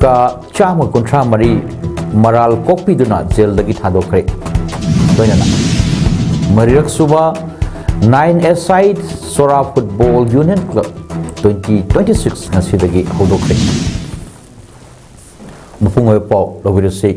का चाम कुंठा मरी मराल कोपीदुना जेल दगी थादोखरे लोइनना मरिरक सुबा 9 सोरा football union club 2026 ngasi hodokre mupungoy paw lobirisi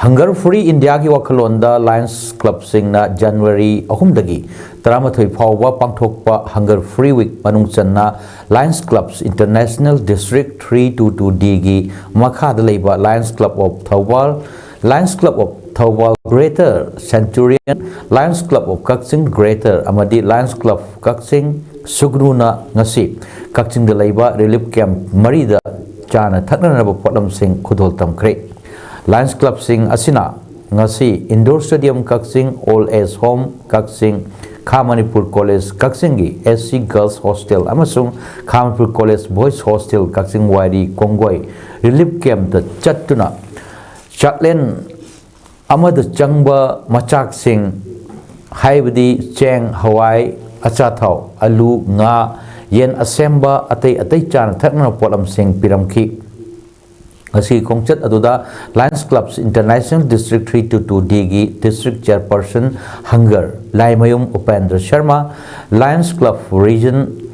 Hunger Free India ki wakhalonda Lions Club singna January 3 dagi 13 phawba pangthokpa Hunger Free Week manung channa Lions Clubs International District 322D gi makhada leiba Lions Club of Thawal, Lions Club of Thawal Greater Centurion, Lions Club of Kakching Greater amadi Lions Club Kakching Sugruna ngasi Kakching da leiba relief camp marida chana thaknanaba potlam sing khudol tamkre Lions Club sing asina ngasi indoor stadium Kakching All Age Home Kakching Khamanipur College Kakching gi SC Girls Hostel amasung Khamanipur College Boys Hostel Kakching Wadi Kongoi relief camp da chattuna Chatlen amada changba machak sing haibadi cheng hawai achathau alu nga yen asemba atei chan thakna polam sing piramki asi kongchat aduda Lions Clubs International District 322D gi District Chairperson Hunger Laimayum Upendra Sharma, Lions Club Region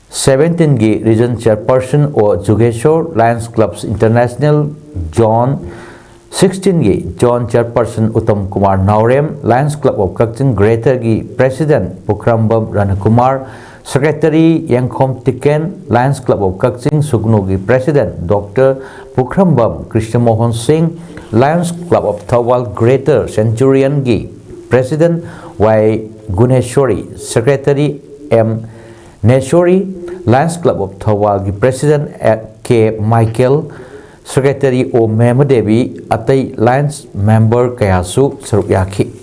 17 gi Region Chairperson O Jugeshwar, Lions Clubs International John 16 gi John Chairperson Uttam Kumar Naurem, Lions Club of Kakching Greater gi President Pukhrambam Ranakumar, Secretary Yangkhom Tiken, Lions Club of Kakching Sugnu gi President Dr. Pukhrambam Krishna Mohan Singh, Lions Club of Thawal Greater Centurion gi President Y. Guneshwari, Secretary M. Neshwari, Lions Club of Thawal gi President K. Michael, Secretary O. Mehmadevi, Atay Lions member Kayasu Sarukyaki.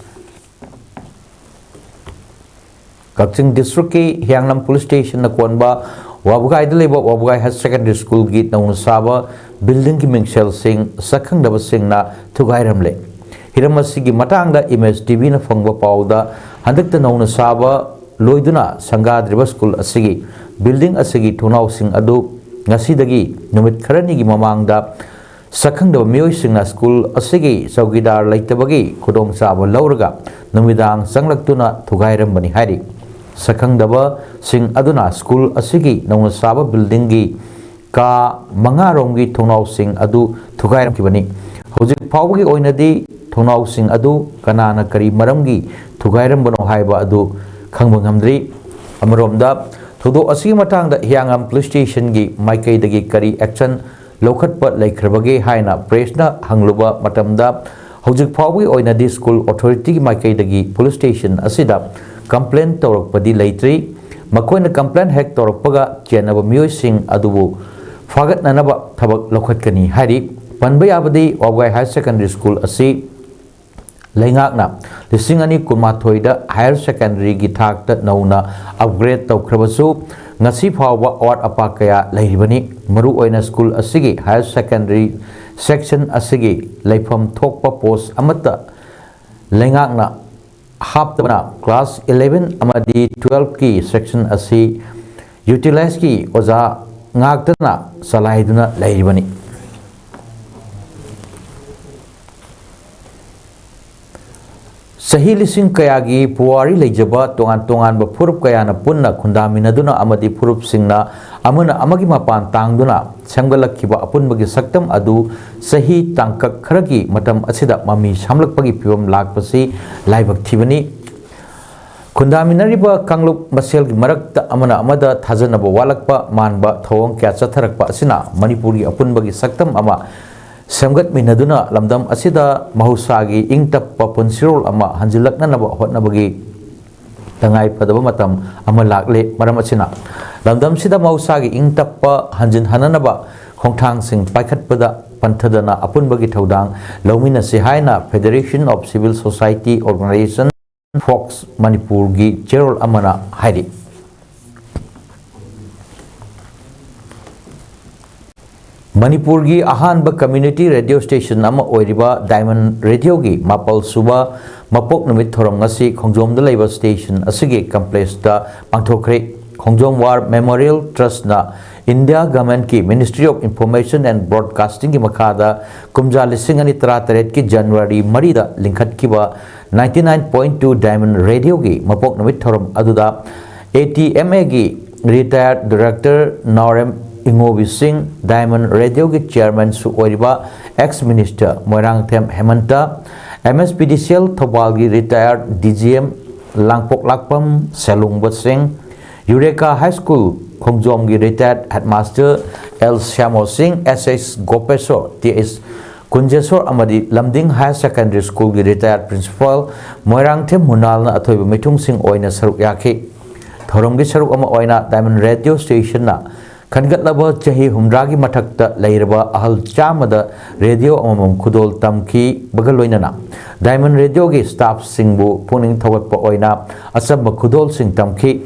Kakching District ki Hyanglam Police Station na kuanba Wabugai daliba Wabugai High Secondary School git na unasaba building ki mingshel sing sakhang daba sing na thugay ramle. Hiramasi ki matang da image TV na fangba pauda handak ta na unasaba loiduna sangadriba school asigi building asigi thunaw sing adu ngasidagi numit kharani gi mamangda sakhangda miyoi singna school asigi saugidar laitabagi khudong saba lauraga numidang sanglaktuna thugairam bani hari sakhangdaba sing aduna school asigi nongna saba building gi ka mangarong gi thunaw sing adu thugairam kibani hojik phawgi oinadi thunaw sing adu kanana kari maram gi thugairam bano haiba adu khangbangamdri amaromda Thudo asigi matang da Hyangam Police Station gi Maikai dagi kari action lokhatpa laikhrabagi haina press na hangluba matamda hojik phawgi oina di school authority gi Maikai dagi police station asida complaint tawrakpadi laitri makoina complaint hek tawrakpaga chenaba miyoi sing adubu fagat nanaba thabak lokhatkani hari panba yabadi Wabugai High Secondary School asi Laingakna lising ani kunmathoida higher secondary gi thakta nauna upgrade tawkhrabasu ngasi phawba award apa kaya lairibani maru oina school asigi higher secondary section asigi laifam thokpa post amata laingakna haptabana class 11 amadi 12 ki section asi utilize ki oza ngaktana salaiduna lairibani Sahi lising kayagi puwari lejaba tongan ba purup kayana punna kundaminaduna amadi purup singna amana amagi mapan tangduna sanggalakkiba apun bagi saktam adu sahi tangkak kharagi matam asida mami samlakpagi piwam lakpasi laibak thibani kundaminariba kanglup masel gi marakta amana amada thajanaba walakpa manba thawang kya chatharakpa asina manipuri apun bagi saktam ama Samgat minaduna lamdam asida mahusagi ingtap papunsirol ama hanjilakna naba hotnabagi tangai padaba matam ama lakle maram asina lamdam sida mahusagi ingtap pa hanjin hananaba khongthang sing paikhat pada panthadana apun bagi thaudang lomina sihaina Federation of Civil Society Organization Fox Manipur gi Gerald amana haidi Manipur gi ahanba community radio station ama oiriba Diamond Radio gi mapal suba mapok numit thoram ngasi khongjom da leiba station asigi complex da pangthokre khongjom war memorial trust na India Government ki Ministry of Information and Broadcasting ki makhada kumja lising ani tararet ki January marida linkhat ki ba 99.2 Diamond Radio ki mapok namit thoram aduda ATMA ki retired director Norem Ingobi Singh Diamond Radio ki chairman su oiriba ex minister Moirangthem Hemanta MSPDCL Thobal ki retired DGM Langpok Lakpam Selung Singh Eureka High School Khongjom ki retired headmaster L Syamo Singh SS Gopesor TS Kunjesor amadi Lamding High Secondary School ki retired principal Moirangthem Munal na athoiba mitung sing oina saruk yaki thorom ki saruk ama oina Diamond Radio Station na Kangatlaba Chahi Humdragi Matakta Lairaba Ahal Chamada Radio Amam Kudol Tamki Bagaloinana Diamond Radio ki staff singbu puning thawat pa oina asaba Kudol sing Tamki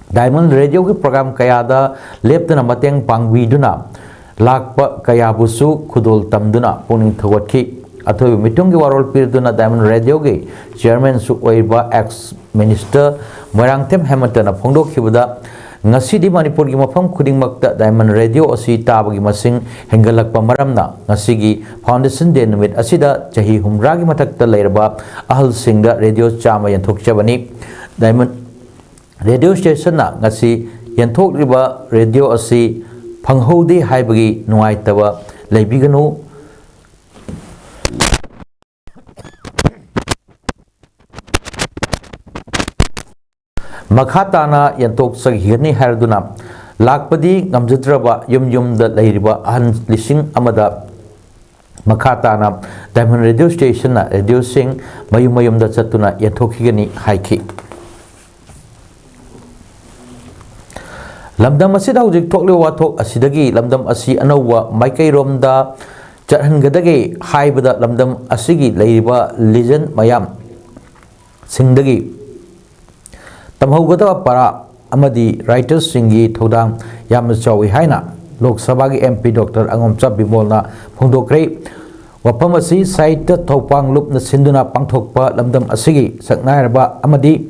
Diamond Radio ki program kayada leptana mateng pangwiduna lakpa kayabusu Kudol Tamduna puning thawat ki athoy mitung ki warol pirduna Diamond Radio ki chairman su oiba ex minister Moirangthem Hemanta na phongdok khibada ngasi di Manipur gi mafam khuding makta Diamond Radio asi tabagi masing hengalakpa maramna ngasi gi foundation day numit asida chahi humra gi matakta leiraba ahal singda radio chama yanthokchabani Diamond Radio station na ngasi yanthokriba radio asi phanghodi haibagi nuaitaba leibiganu Makhatana yantok saghirni harduna lakpadi ngamjadraba yum da lairiba ahan lising amada makhatana Diamond Radio Station na radio sing mayum da chatuna yanthokigani haiki lamdam asida hujik thokle wathok asidagi lamdam asi anawwa maikairom da chathangadagi haibada lamdam asigi lairiba legend mayam singdagi tamhogada para amadi writers singi thodang yam chawi haina Lok Sabha gi MP Dr. Angomcha Bimol na phongdokre wapam asi site thopang lup na sinduna pangthokpa lamdam asigi saknairba amadi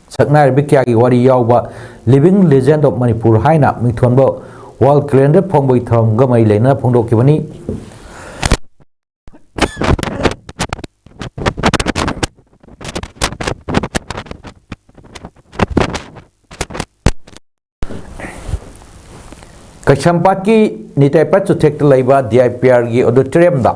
saknair bikya gi wari yawba living legend of Manipur haina mithonbo wall calendar phongboi thom gamai leina phongdokibani Kachampat ki nitai pat sutek laiba DIPR gi auditorium da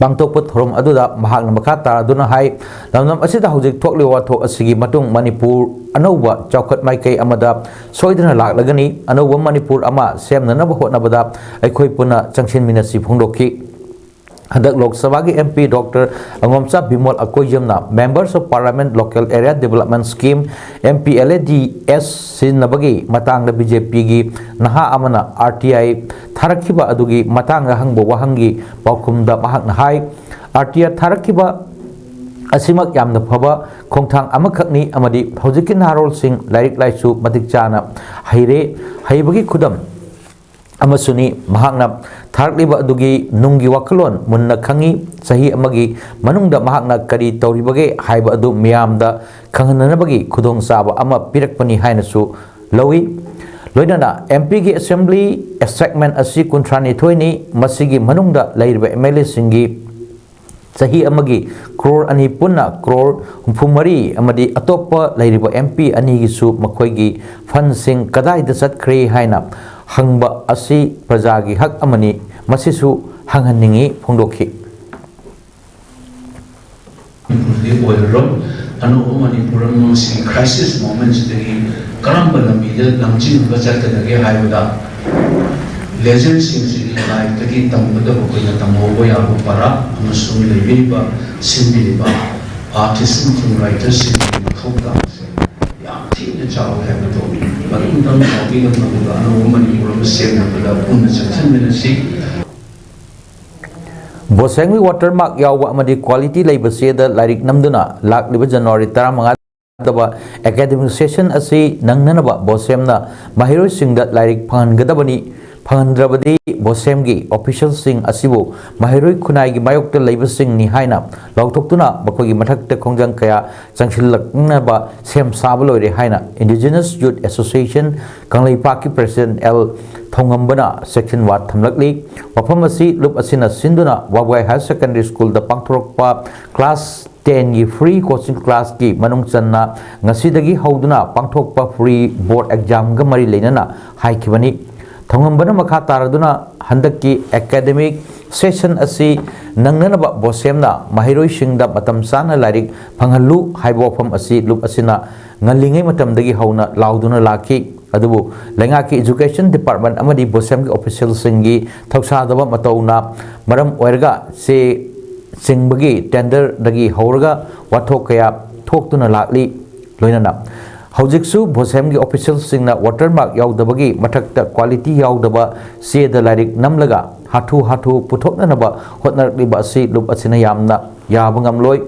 bangtok put thorom aduda mahak na makata aduna hai lamnam asida hujik thokle wathok asigi matung Manipur anauba chaukat maikai amada soidana laklagani anauba Manipur ama semna na hotnabada aikhoi puna changsin minasi phongdokki Hadak Lok Sabha gi MP Dr. Angomcha Bimol Akoyamna Members of Parliament Local Area Development Scheme MPLADS sinabagi matang da BJP gi naha amana RTI tharakhiba adugi matang hangbo wahangi paukum da mahak na hai RTI tharakhiba asimak yamna phaba khongthang amakhakni amadi haujikin harol sing lairik laisu matik chana haire haibagi khudam amasuni mahakna tharliba adugi nunggi wakalon munna khangi sahi amagi manungda mahakna kari tawribage haiba adu miyamda khanghananabagi khudong saba ama pirakpani hainasu lawi loinana MP gi assembly segment asi kuntrani thoini masigi manungda lairiba MLA singi sahi amagi crore ani punna crore humphumari amadi atoppa lairiba MP ani gi su makhoigi fund sing kadai da satkhre haina hangba asi prajagi hak amani masisu hanghaningi phongdokhi Manipur crisis moments karamba lamida lamchin bachatadage haibada legends in life taki tambada bokoina tamobo yabu para amasung lebiba simbiliba artists and writers in thokta yam thina chaw haibado badum tam hobi ngam anu Manipur sem bada punna chachan menasi Bosengwi watermark yawa amadi quality laibase da lairik namduna lakliba January 15 daba academic session asi nangnanaba bosemna mahiroi singda lairik phangadabani Phandrabadi Bosemgi official sing asibu Mahiroi Kunai Mayok labor sing ni haina Lautoktuna Bakogi Matak the Kongjang Kaya Changshilak Naba Sem Sabalo de Haina Indigenous Youth Association Kanglai Paki President L Thongambana Section Wat Thamlakli Wapamasi Lup Asina Sinduna Wabwai High Secondary School the Pangtorokpa Class 10 gi free coaching class ki manung channa ngasidagi hauduna pangthokpa free board exam ga mari leinana haikibani thongambana makha taraduna handaki academic session asi nangnanaba bosemna mahiroi singda matam sana larik phanghalu haibofam asi lup asina ngalingai matamdagi hauna lauduna laki adubu lenga ki education department amadi bosem ki official singi thoksadaba matawna maram oirga se Singbagi tender dagi hauraga wathok kaya thoktuna lakli loinana haujiksu bosem gi official singna watermark yaudabagi mathakta quality yaudaba se da larik namlaga hathu puthokna naba hotnarli ba si lup asina yamna yabangam loi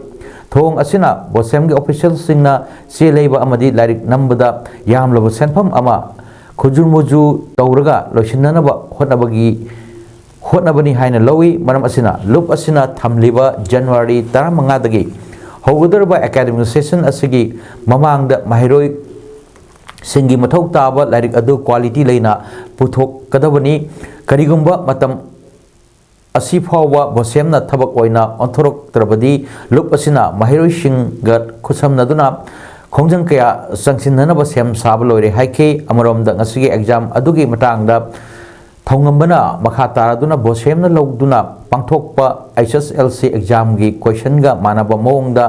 thong asina bosem gi official singna se leiba amadi larik nambada yamlaba senpham ama khujurmuju tawraga loisinanaba hotnabani haina lowi maram asina lup asina thamliba January 15 dagi haugadarba academic session asigi mamangda mahiroi singi mathau taba larik adu quality leina puthok kadabani karigumba matam asi phawa bosemna thabak oina onthorok trabadi lup asina mahiroi singa khusamnaduna khongjang kaya sangsinna ba sem sabalore haike amaromda ngasigi exam adugi matangda Thongambana Makataraduna Bosemna Logduna Pangthokpa HSLC exam gi question ga manaba mongda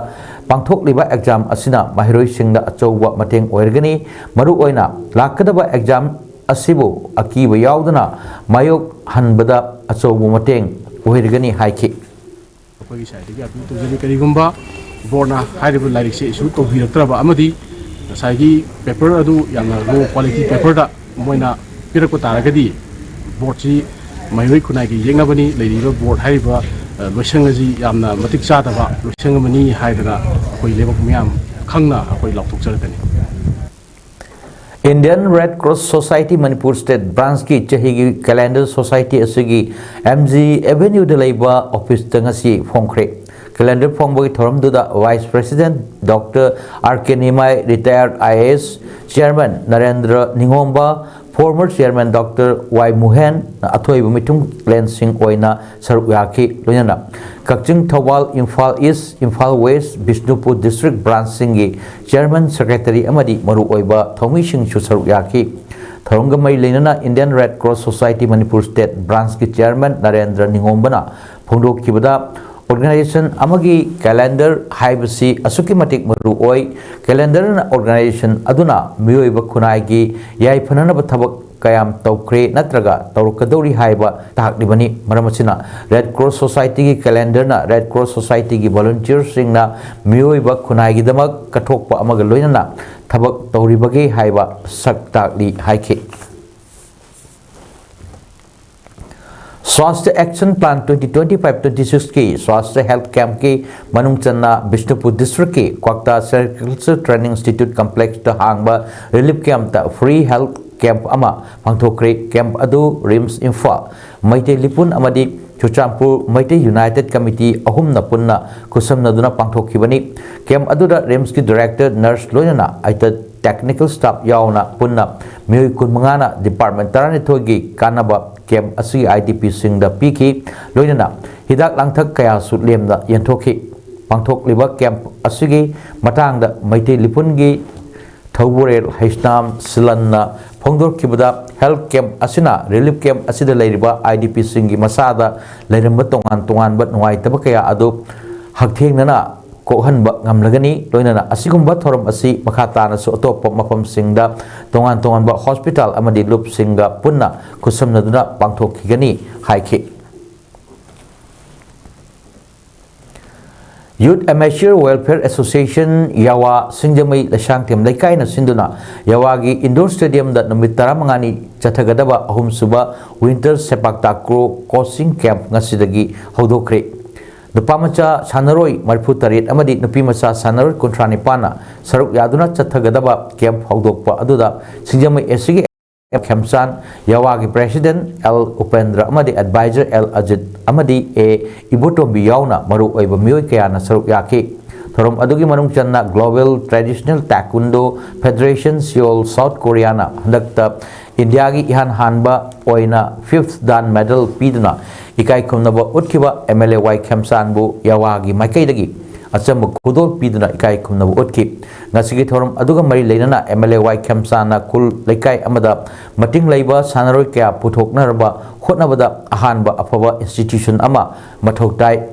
Pangthok liba exam asina Mahiroi singda achowa mateng oirgani maru oina lakadaba exam asibu akiba yauduna mayok hanbada achowa mateng oirgani haiki Akogi side gi atu to jeli karigumba borna hairibu larik se isu to biratraba amadi saigi paper adu yamna low quality paper da moina pirakko taragadi board si Mahiroi Kunai ki yengnabani leiriba board haiba loisangaji yamna matik chadaba loisangamani haidana akoi lebak miyam khangna akoi lauthokjarkani Indian Red Cross Society Manipur State Branch ki chahigi calendar society asigi MG Avenue de leiba office tangasi phongkhre calendar phongboi thoramduda Vice President Dr. R.K. Nimai retired IAS Chairman Narendra Ningomba former Chairman Dr. Y. Muhen Athoi Bumitung Cleansing Oina Saruyaki Lunana Kakching Thawal Imphal East Imphal West Bishnupur District Branch Singi Chairman Secretary Amadi Maru Oiba Thomi Singh Saruyaki Thorongamai Lenana Indian Red Cross Society Manipur State Branch ki Chairman Narendra Ningombana Phongdok Kibada organization amagi calendar haibasi asuki matik maru oi calendar na organization aduna miyoiba khunai gi yai phanana bathabak kayam tawkre natraga tawrukadori haiba taklibani maramachina Red Cross Society gi calendar na Red Cross Society gi volunteers singna miyoiba khunai gi damak kathokpa amaga loinana thabak tawribagi haiba sak takli haike Swasthya Action Plan 2025-26 की स्वास्थ्य health camp की मनुंग चन्ना Bishnupur district की Kwakta sericulture training institute complex द हांगबा relief camp द free health camp अमा पांगथोक्रे कैंप अदु रिम्स इंफाल मैते लिपुन अमदी चुचामपुर मैते यूनाइटेड कमिटी अहुम न पुन्ना खुसमनदुना पांगथोखिबनी कैंप अदुदा रिम्स की डायरेक्टर नर्स लोयना आइता टेक्निकल स्टाफ यावना पुन्ना मियोय कुनमंगाना डिपार्टमेंट तरानिथोगी कानाबा कैंप असि IDP सिंगदा पीकी लोयना हिदाक लांथक कया सुलेमदा यंथोखी पांगथोकलिबा कैंप असि मतांगदा मैते लिपुनगी थौबोरेल हैस्नाम सिलन्ना फोंदोरखिबदा हेल्थ कैंप असिना रिलीफ कैंप असिदा लेरिबा IDP सिंगी मसादा लेरंबा तोंगान बट नुवाइतबा कया अदु हकथेंगना कोहनबा ngamlagani loinana asigumba thoram asi makhatana su atop mafam singda tongan ba hospital amadi loop singa punna kusamnaduna pangthokigani haiki Youth Amateur Welfare Association Yawa Singjamai Lashangtem Laikai na sinduna Yawagi Indoor Stadium that numit 15 chathagadaba ahum suba Winter Sepak Takraw Coaching Camp ngasidagi hodokre Nupamacha Sanaroi Marputarit Amadi Nupimacha Sanaroi Contranipana Saruk Yaduna Chathagadaba Camp Hodokpa Aduda Singjamai Esigi Khamsan Yawagi President L Upendra Amadi Advisor L Ajit Amadi A Ibutombi Yauna Maru Oiba Miyoi Kayana Saruk Yaki Thorom Adugi Manung Channa Global Traditional Taekwondo Federation Seoul South Koreana Handakta India gi Ihan Hanba Oina 5th Dan Medal Piduna Ikai Kumnaba Utkiba MLA Y Khamsan Bu Yawagi Makaidagi Acham Kudol Piduna Ikai Kumnaba Utki Nasigi Thorom Aduga Mari Lenana MLA Y Khamsana Kul Lekai Amada Mating Labor Sanaroi Kaya Putok Naraba Hotnabada Ahanba Apava Institution Ama Matoktai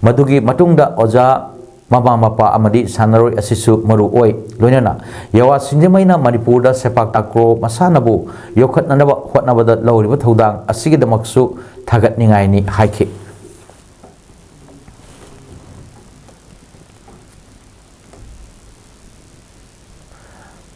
Madugi Matungda Oza Mama Mapa Amadi Sanaroi Asisu Maru Oi Loinana Yawa Sinjamaina Manipurda Sepak Takro Masanabu Yokat Nanaba Hotnabada Lawriba Thodang Asigi Damaksu Tagat Ningaini Haiki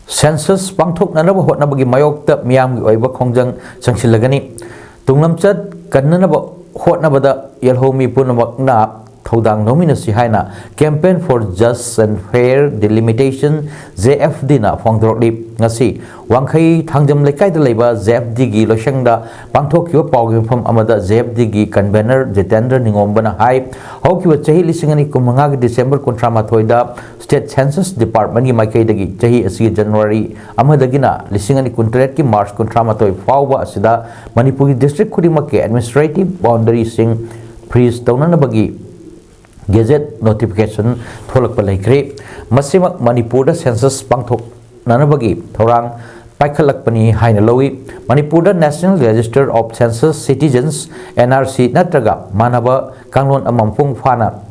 Census Pangthok Nanaba Hotnabagi Mayokta Miam Oiba Kongjang Sangsilagani Tunglamchat Kananaba Hotnabada Yelhomi Punamak Na Thodang Nominacy Haina Campaign for Just and Fair Delimitation ZFD na Fongdrokli Ngasi Wangkai Thangjam Lekai de Leba ZFD gi Loshangda Pangthokyo Pawgi Pham Amada ZFD gi Convener Jitendra Ningombana Hai Haukiwa Chahi Lisingani Kumanga gi December Kontrama Thoida State Census Department gi Maikai dagi Chahi Asi January Amadagina Lisingani Kuntret ki March Kontrama Thoi Fawba Asida Manipuri District Khudimake Administrative Boundary Sing Freeze Taunana Bagi Gazette notification tholak palai Masima Manipur census pangthok nanabagi thorang paikhalak pani haina lowi Manipur National Register of Census Citizens NRC natraga manaba kanglon amampung fana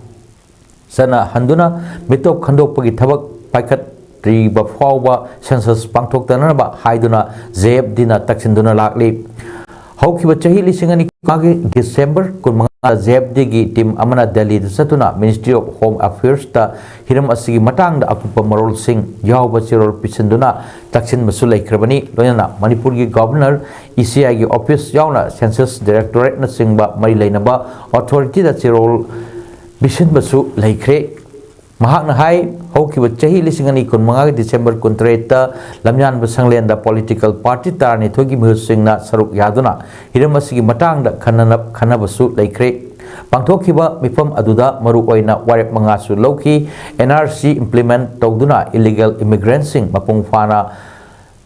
sana handuna mitop khandok pagi thabak paikhat riba fawba census pangthok tanaba haiduna ZFD na taksinduna lakli Haukiba chahi lisingani kagi December kun ZFD gi team amana Delhi satuna Ministry of Home Affairs ta hiram asigi matang da akupa marol sing yawba chirol pisinduna taksin masulai krabani loyana Manipur gi governor ECI gi office yawna census directorate na singba mari lainaba authority da chirol bisin basu laikre Mahakna hai haukiba chahi lisingani kun mangai December kuntreta lamyan basanglen da political party tarni thogi muhsingna saruk yaduna hiram asigi matang da khanabasu laikre pangthokiba mifam aduda maru oina warep mangasu loki NRC implement tawduna illegal immigrants sing mapung fana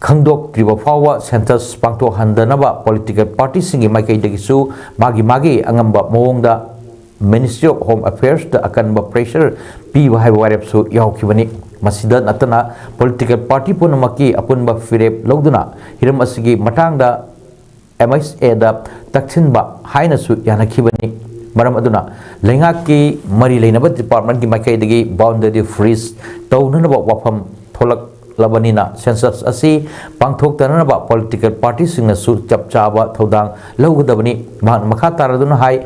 khangdok triba fawa census pangthok handanaba political party singi maikai dagisu magi angamba mawongda Ministry of Home Affairs da akanba pressure pi wahai warep su yaukibani masida natana political party punamaki apunba firep loduna hiram asigi matangda MSA da taksinba haina su yanakibani maram aduna lengaki mari leinaba department ki makai dagi boundary freeze tawnanaba wafam tholak labanina census asi pangthok tananaba political party singna su chapchaba thodang lawgadabani makha taraduna hai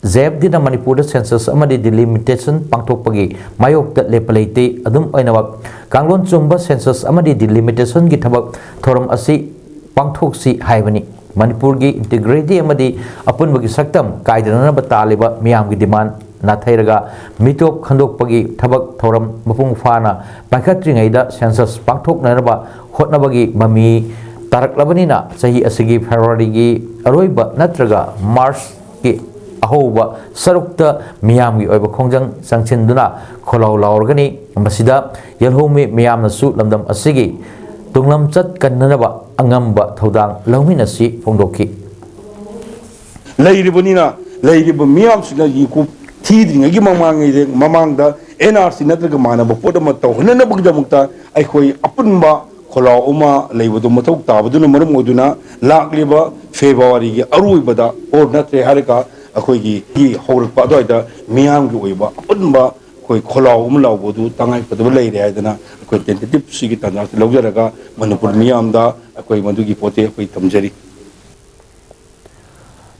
ZFD na Manipur census amadi delimitation pangthok pagi mayok da lepalaite adum oinawak kanglon chumba census amadi delimitation gi thabak thoram asi pangthok si haibani Manipur gi integrity amadi apun bagi saktam kaidana bataliba miyam gi demand na thairaga mitop khandok pagi thabak thoram mapung fana pakhatringai da census pangthok naraba hotnabagi mami tarak labanina sahi asigi February gi aroiba natraga March gi ahoba sarukta miyam gi oiba khongjang sangchinduna kholaw laurgani masida yelhomi miyamna su lamdam asigi tunglam chat kannanaba angamba thodang lawminasi phongdoki leiribunina leiribu miyam sina yiku thidringa gi mamangda NRC natraga manaba podama tawhana bugdamukta aikhoi apunba kholaw uma leibudu mathok tabaduna marum oduna lakliba February gi aruibada or natre harika akhoi gi hawrpa doida miyam gi oiba apunba koi kholaw law tangai padu lei re adana koi tentative sigi tana lawjaraga Manipur miyam da koi madugi pote koi tamjari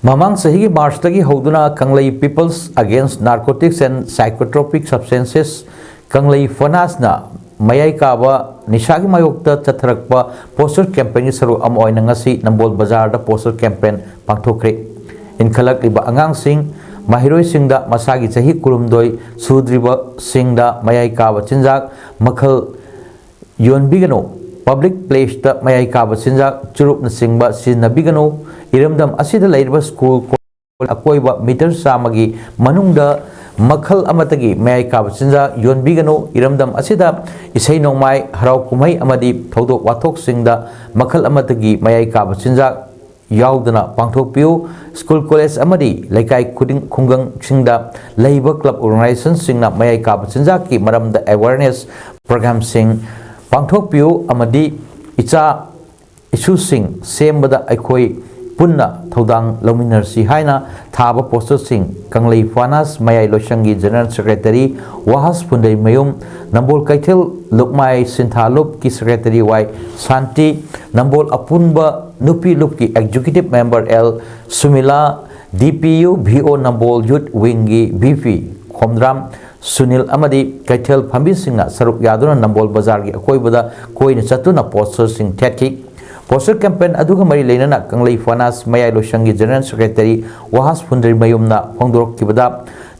Mamang sahi March tagi hoduna Kanglei Peoples Against Narcotics and Psychotropic Substances Kanglei Fanasna mayai kaba nishagi mayokta chatharakpa poster campaign saru am oina ngasi Nambol Bazar da poster campaign pangthokre inkhalak liba angang sing mahiroi singda masagi chahi kurumdoi sudriba singda mayai kaba chinjak makhal yonbigano public place ta mayai ka basinja churup na singba sinabigano iramdam asida lairba school akoiba meter samagi manungda makhal amatagi mayai ka basinja yonbigano iramdam asida isai nongmai harau kumai amadi thodok wathok singda makhal amatagi mayai ka basinja yaudana pangthokpiu school college amadi laikai khuding khungang singda leiba club organization singna mayai ka basinja ki maramda awareness program sing pangthokpiu amadi icha issue sing sembada aikoi punna thodang lominarsi haina thaba poster sing kanglei fanas mayai loshangi general secretary wahas pundai mayum nambol kaithel lukmai sinthalup ki secretary y santi nambol apunba nupi lup ki executive member l sumila dpu vo nambol youth wingi bp khomdram sunil amadi kaithel phambi singna saruk yaduna nambol bazar gi akoibada koina chatuna poster sing thekhi poster campaign aduga mari leinana kanglei fanas mayai loshangi general secretary wahas pundri mayumna phongdorok kibada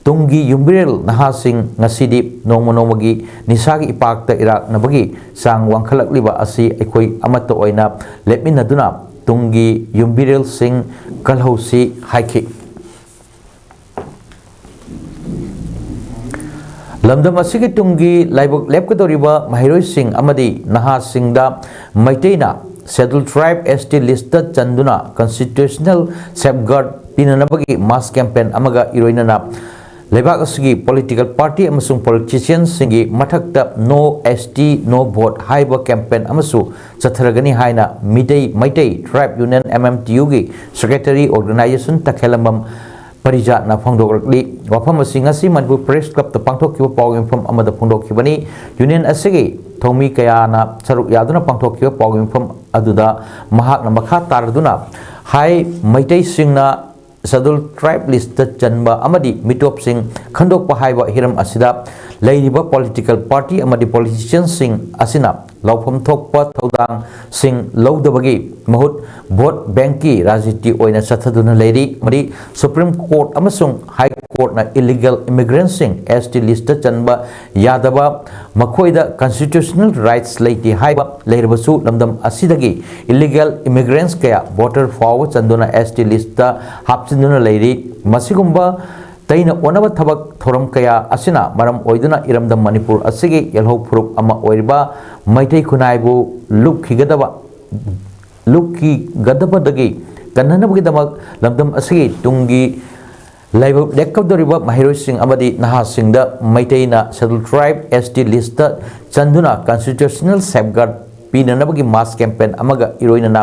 tunggi yumbirel naha sing ngasidi nongmagi nisagi ipakta irak nabagi sang wangkhalak liba asi ekoi amata oina lepminaduna tunggi yumbirel sing kalhausi haiki lamdam asigi tunggi laibok lepkadoriba mahiroi sing amadi naha singda maiteina scheduled tribe ST listed chanduna constitutional safeguard pinanabagi mass campaign amaga iroinana leibak asigi political party amasung politicians singi mathakta no ST no vote haiba campaign amasu chatharagani haina midei maitai tribe union MMTU gi secretary organization takhelambam Parija na phongdokli wafam asing asi Manipur Press Club ta pangthokkiba pawgim pham amada phongdokkibani union asigi thomi kaya na saruk yaduna pangthokkiba pawgim pham aduda mahakna makha tarduna hai maitai singna scheduled tribe list chanba amadi mitop sing khandokpa haiba hiram asida leiriba political party amadi politicians sing asina laufam thokpa thodang sing laudabagi mahut vote banki rajiti oina chathaduna leiri mari supreme court amasung high court na illegal immigrants sing ST list chanba yadaba makhoida constitutional rights leiti haiba leirbasu lamdam asidagi illegal immigrants kaya voter forward chanduna ST list hapchinduna leiri masigumba taina onaba thabak thoram kaya asina maram oiduna iramdam Manipur asigi yelho phuruk ama oiriba maitai khunaibu lukki gadaba dagi kanhanabagi damak lamdam asigi tungi laibu dekkadoriba mahiroi sing amadi naha singda maitaina scheduled tribe ST list chanduna constitutional safeguard pinanabagi mass campaign amaga iroinana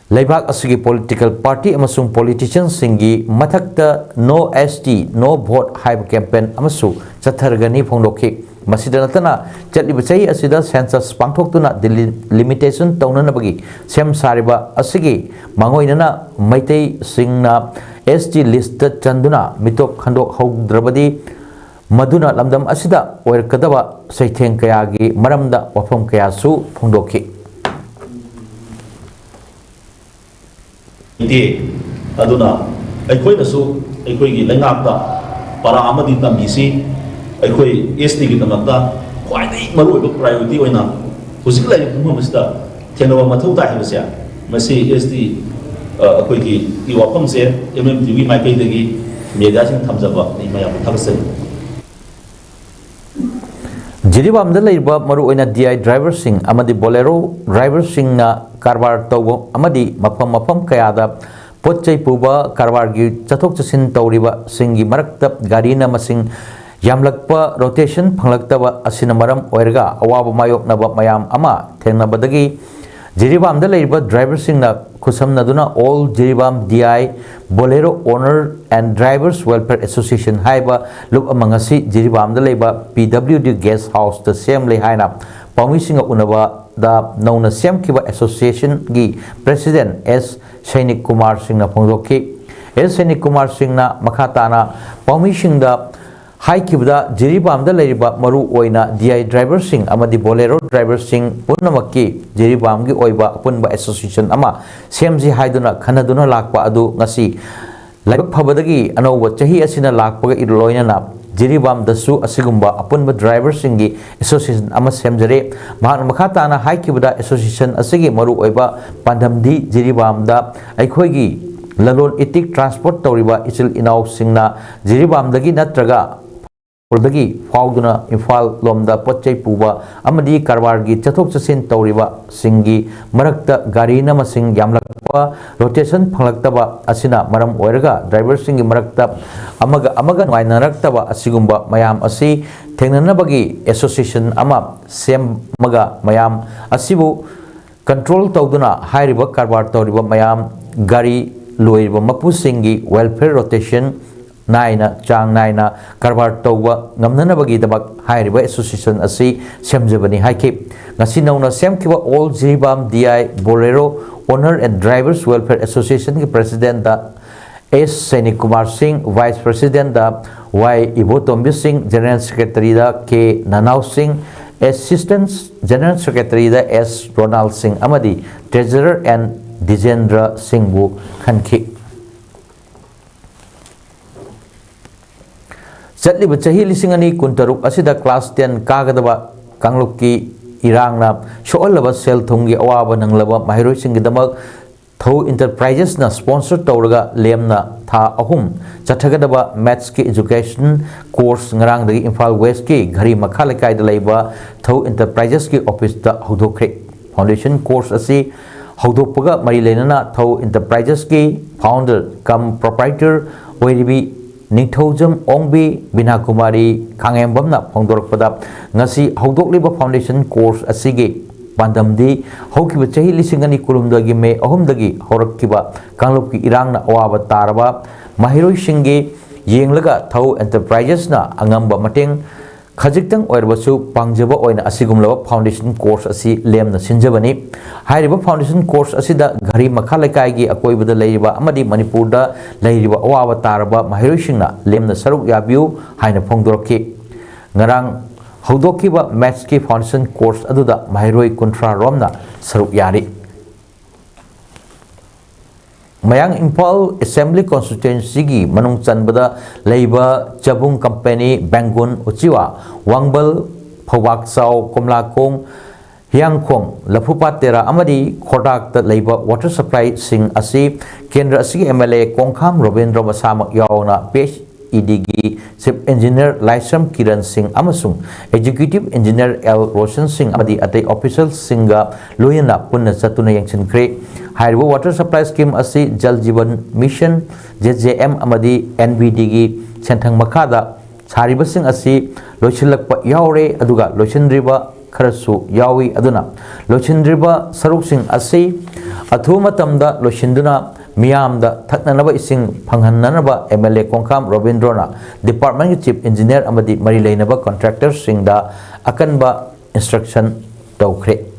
Laibak asigi political party amasung politicians singi mathakta no ST no vote hype campaign amasu chathargani phongdokhi masida natana chatliba chai asida census pangthoktuna limitation taunana bagi sem sariba asigi mangoinana maitai singna ST list chanduna mitop khandok haudrabadi maduna lamdam asida oirkadaba saitheng kayagi maramda wafam kayasu phongdokhi Iti aduna aikoi nasu aikoi gi lengakta para amadi tamisi aikoi ST gi tamakta khwaidai maru oiba priority oina husik lai kuma masta thenawa mathau ta hibasya masi ST aikoi gi iwapam se MMTV mai kai dagi media sing thamjaba ni mayam thakse Jiribamda leiba maru oina DI driver sing amadi bolero driver sing na karbar tawbo amadi mapam kayada potchai puba karbar gi chathok chasin tawriba singi marakta gari na masing yamlakpa rotation phanglakta asina maram oirga awaba mayok naba mayam ama thengnabadagi Jiribamda leiba driver sing na kusamnaduna all Jiribam DI Bolero Owner and Drivers Welfare Association haiba luk amangasi Jiribamda leiba PWD Guest House the same le haina pawmisinga unaba da nauna semkiba association gi president S Sainik Kumar Singh na phongdokhi S Sainik Kumar Singh na makhatana pawmisingda haikibda Jiribamda leiba maru oina DI driver sing amadi bolero driver sing punamakki Jiribamgi oiba punba association ama semji haiduna khanaduna lakpa adu ngasi laibak phabadagi anowa chahi asina lakpaga irloinana Jiribam dasu asigumba apunba driver singi association ama semjare mahak makha tana haikibda association asigi maru oiba pandamdi Jiribam da aikhoigi lalon itik transport tawriba isil inaw singna Jiribam dagi natraga Purdagi Fauduna Infal Lomda Pochai Puba Amadi Karwargi Chatok Chasin Tauriba Singi Marakta Garina Masing Yamlakpa Rotation Panglaktaba Asina Maram Oiraga Driver Singi Marakta Amaga Nainaktaba Asigumba Mayam Asi Tenganabagi Association Ama Sem Maga Mayam Asibu Control Tauduna Hairiba Karwar Tauriba Mayam Gari Luiriba Mapu Singi Welfare Rotation Naina Chang Naina Karbar Towa Namnanabagi Dabak Hairiba Association Asi Semjabani Haiki Nasinona Semkiba All Jiribam DI Bolero Owner and Drivers Welfare Association ki President da S. Sainik Kumar Singh Vice President da Y. Ibotombi Singh General Secretary da K. Nanau Singh Assistant General Secretary da S. Ronald Singh Amadi Treasurer and Dijendra Singh Bu Khanki Chatliba chahi lisingani kuntaruk asida class 10 kagadaba kanglukki irangna shoalaba sel thungi awaba nanglaba mahiroi singidamak thau enterprises na sponsor tawraga lemna tha ahum chathagadaba maths ki education course ngarang dagi Imphal West ki ghari makhalekai da leiba thau enterprises ki office da hodokre foundation course asi hodokpaga mari lenana thau enterprises ki founder cum proprietor oiribi Ningthojam Ongbi Bina Kumari Kangembamna Pongdorpada Ngasi Hodokliba Foundation course asigi Bandamdi Hokiba Chahi Lisingani Kurumdagi me Ahumdagi Horakiba Kanglupki Irangna Awaba Taraba Mahiroi Shingi Yenglaga Thau Enterprises na Angamba Mateng Khajikhtang oirbasu pangjaba oina asigumlaba foundation course asi lemna sinjabani hairiba foundation course asida ghari makha lekai gi akoibada leiriba amadi manipurda leiriba awaba taraba mahirosingna lemna saruk yabiu haina phongdorki ngarang haudokiba maths ki foundation course aduda mahiroi kuntra romna saruk yari Mayang Imphal Assembly Constituency gi manung chanbada leiba Chabung Company Bangun Uchiwa Wangbal Phawak Sau Komlakong Hiangkhong Lapupatera Amadi Khodak ta leiba water supply sing asi Kendra asi MLA Kongkham Robindra Masamak yauna PhD gi Chief Engineer Laisam Kiran Singh amasung Executive Engineer L Roshan Singh amadi atay official singa loyana punna chatuna yangchin kre Hairiba water supply scheme asi Jal Jeevan Mission JJM amadi NBD gi senthang makada sariba sing asi lochilakpa yaure aduga lochinriba kharasu yawi aduna lochinriba saruk sing asi athuma tamda lochinduna Miyamda Thaknanaba ising Panghananaba MLA Kongkham Robindrona Department Chief Engineer amadi Mari Leinaba Contractor Singda Akanba Instruction Tawkhre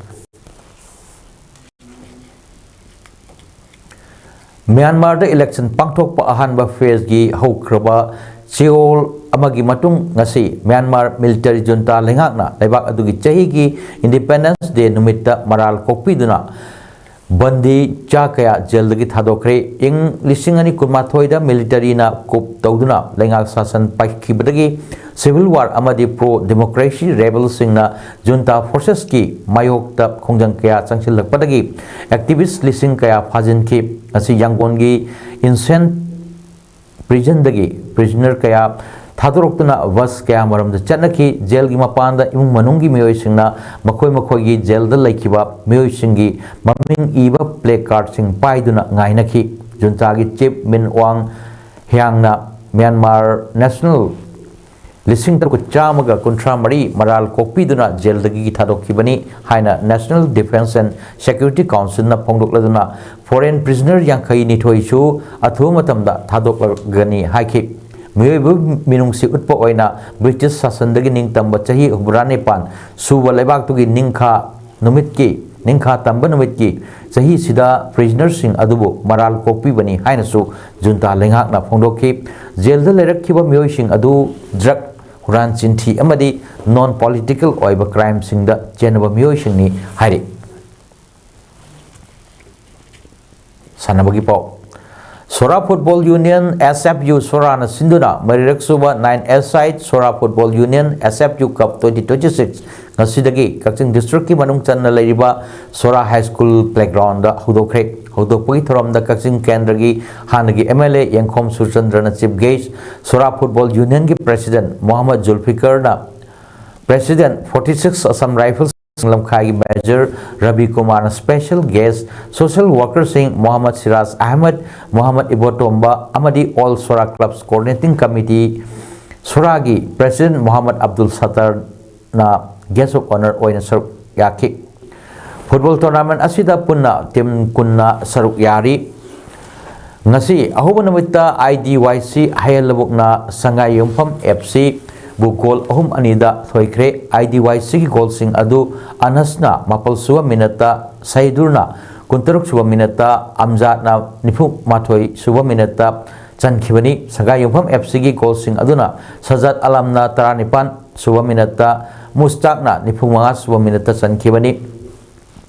Myanmar da election pangthokpa ahanba phase gi haukraba Seoul amagi matung ngasi Myanmar military junta lengakna leibak adugi chahi gi Independence Day numitta maral kokpiduna Bandi Chakaya Jeldagi Thadokre ing Lisingani Kurmathoida military na kup tauduna lengak sasan paikibadagi civil war amadi pro democracy rebel singna junta forces ki mayok ta khongjang kaya changsilakpadagi activist lising kaya phajin ki asi yangon gi insane prison dagi prisoner kaya Thadoroktuna was kaya maram da chanaki jail gi mapanda imung manungi miyoi singna makoi gi jail da laikiba miyoi singi maming iba play card sing paiduna ngainaki junta gi chief min wang hyangna Myanmar National lising tar ko chamaga kontra mari maral kopiduna jail da gi thadokibani haina National Defense and Security Council na phongdokladuna foreign prisoner yankhai ni thoisu athuma tamda thadokgani haiki Myoibu minungsi utpa oina British sasandagi ning tamba chahi hubrane pan suba lebak tugi ningkha numitki ningkha tamba numitki chahi sida prisoner sing adubu maral kopi bani hainasu junta lengak na phongdoki jail da lerakhiba myoi sing adu drug huran chinthi amadi non political oiba crime sing da chenaba myoi sing ni hairi sanabagi pau Sora Football Union SFU Sora na sinduna marirak suba 9S side Sora Football Union SFU Cup 2026 ngasidagi Kaching District ki manung chan na leiriba Sora High School Playground da hudokre hudopui thoram da Kaching Kendra gi hanagi MLA Yangkhom Surchandra na chief guest Sora Football Union ki President Muhammad Zulfikar na President 46 Assam Rifles Lamkhai Major Rabi Kumar special guest social worker Singh Muhammad Siraz Ahmed Muhammad Ibotomba Amadi All Sora Clubs Coordinating Committee Soragi President Muhammad Abdul Sattar na guest of honor oina saruk yaki football tournament asida punna team kunna saruk yari ngasi ahuba namita IDYC hayalabuk na Sangay Yumpham FC Bugol ahum anida thoikre IDYC ki goal sing adu anasna mapal suwa minata saidurna kuntaruk suwa minata amjad na nifu mathoi suwa minata chankhibani Sangay Yumpham FC ki goal sing aduna sajat alamna taranipan suwa minata mustaq na nifu manga suwa minata chankhibani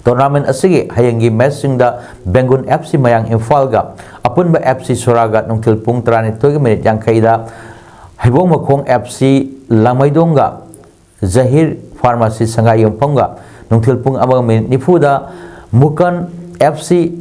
tournament asigi hayangi match singda Bengun FC mayang Imphal ga apunba FC Soraga nungtil pung 32 minute yang kaida Haibong Makong FC Lamaidonga Zahir Pharmacy Sangay Yumpham ga nungtil pung amang minute nifuda Mukan FC